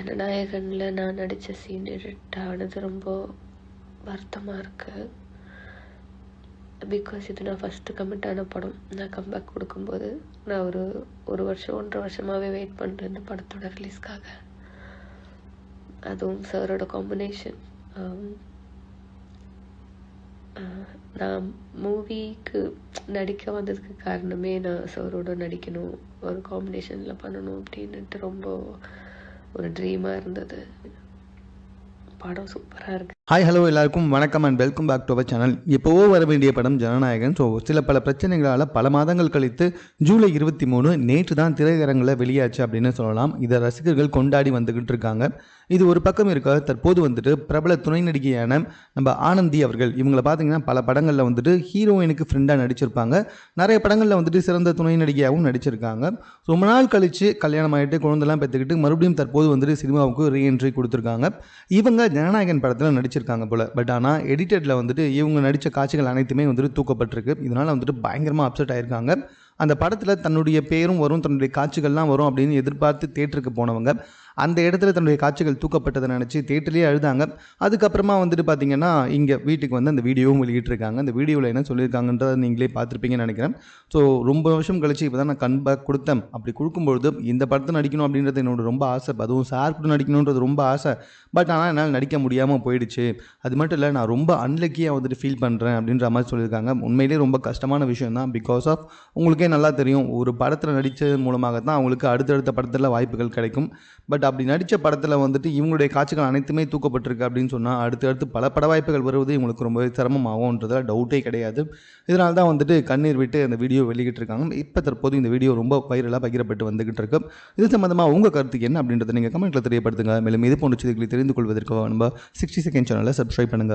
ஜனநாயகனில் நான் நடித்த scene edit ஆனது ரொம்ப வருத்தமாக இருக்குது. பிகாஸ் இது நான் ஃபஸ்ட்டு கமிட் ஆன படம். நான் கம்பேக் கொடுக்கும்போது நான் ஒரு வருஷம் 1.5 வருஷமாகவே வெயிட் பண்ணுறேன் இந்த படத்தோட ரிலீஸ்க்காக. அதுவும் சாரோட காம்பினேஷன். நான் மூவிக்கு நடிக்க வந்ததுக்கு காரணமே நான் சாரோட நடிக்கணும், ஒரு காம்பினேஷனில் பண்ணணும் அப்படின்ட்டு ரொம்ப ஒரு ட்ரீமாக இருந்தது. படம் சூப்பராக இருக்குது. ஹாய் ஹலோ எல்லாருக்கும் வணக்கம் and welcome back to our channel. எப்போவோ வர வேண்டிய படம் ஜனநாயகன். ஸோ பல பிரச்சனைகளால் பல மாதங்கள் கழித்து ஜூலை 23 நேற்று தான் திரையரங்கில் வெளியாச்சு அப்படின்னு சொல்லலாம். இதை ரசிகர்கள் கொண்டாடி வந்துக்கிட்டு இருக்காங்க. இது ஒரு பக்கம் இருக்க, தற்போது வந்துட்டு பிரபல துணை நடிகையான நம்ம ஆனந்தி அவர்கள், இவங்களை பார்த்தீங்கன்னா பல படங்களில் வந்துட்டு ஹீரோயினுக்கு ஃப்ரெண்டாக நடிச்சிருப்பாங்க. நிறைய படங்களில் வந்துட்டு சிறந்த துணை நடிகையாகவும் நடிச்சிருக்காங்க. ரொம்ப நாள் கழித்து கல்யாணம் ஆகிட்டு குழந்தைலாம் பெற்றுக்கிட்டு மறுபடியும் தற்போது வந்துட்டு சினிமாவுக்கு ரீஎன்ட்ரி கொடுத்துருக்காங்க. இவங்க ஜனநாயகன் படத்தில் நடிச்சிருக்காங்க போல. பட் ஆனால் எடிட்டடில் வந்துட்டு இவங்க நடித்த காட்சிகள் அனைத்துமே வந்துட்டு தூக்கப்பட்டிருக்கு. இதனால் வந்துட்டு பயங்கரமாக அப்செட் ஆகிருக்காங்க. அந்த படத்தில் தன்னுடைய பேரும் வரும், தன்னுடைய காட்சிகள்லாம் வரும் அப்படின்னு எதிர்பார்த்து தேட்டருக்கு போனவங்க அந்த இடத்துல தன்னுடைய காட்சிகள் தூக்கப்பட்டதை நினச்சி தேட்டர்லேயே அழுதாங்க. அதுக்கப்புறமா வந்துட்டு பார்த்திங்கன்னா இங்கே வீட்டுக்கு வந்து அந்த வீடியோவும் வெளியிட்டிருக்காங்க. அந்த வீடியோவில் என்ன சொல்லியிருக்காங்கன்றதை நீங்களே பார்த்துருப்பீங்கன்னு நினைக்கிறேன். ஸோ ரொம்ப வருஷம் கழிச்சு இப்போ தான் நான் கம்பேக் கொடுத்தேன். அப்படி கொடுக்கும்பொழுது இந்த படத்தை நடிக்கணும் அப்படின்றது என்னோட ரொம்ப ஆசை. அதுவும் சார் கூட நடிக்கணுன்றது ரொம்ப ஆசை. பட் ஆனால் என்னால் நடிக்க முடியாமல் போயிடுச்சு. அது மட்டும் இல்லை, நான் ரொம்ப அன்லக்கியாக வந்துட்டு ஃபீல் பண்ணுறேன் அப்படின்ற மாதிரி சொல்லியிருக்காங்க. உண்மையிலே ரொம்ப கஷ்டமான விஷயம் தான். பிகாஸ் ஆஃப் உங்களுக்கே நல்லா தெரியும், ஒரு படத்தில் நடித்தது மூலமாக தான் அவங்களுக்கு அடுத்தடுத்த படத்தில் வாய்ப்புகள் கிடைக்கும். பட் அப்படி நடித்த படத்தில் வந்துட்டு இவங்களுடைய காட்சிகள் அனைத்துமே தூக்கப்பட்டிருக்கு அப்படின்னு சொன்னால் அடுத்தடுத்து பல பட வாய்ப்புகள் வருவது இவங்களுக்கு ரொம்ப சிரமமாகும்ன்றதில் டவுட்டே கிடையாது. இதனால தான் வந்துட்டு கண்ணீர் விட்டு அந்த வீடியோ வெளியிட்டிருக்காங்க. இப்போ தற்போது இந்த வீடியோ ரொம்ப வைரலாக பகிரப்பட்டு வந்துகிட்டு இருக்கு. இது சம்மந்தமாக உங்கள் கருத்து என்ன அப்படின்றத நீங்கள் கமெண்ட்டில் தெரியப்படுத்துங்க. மேலும் இது போன்ற செய்திகளை தெரிந்து கொள்வதற்கு நம்ம 60 செகண்ட் சேனலை சப்ஸ்கிரைப் பண்ணுங்கள்.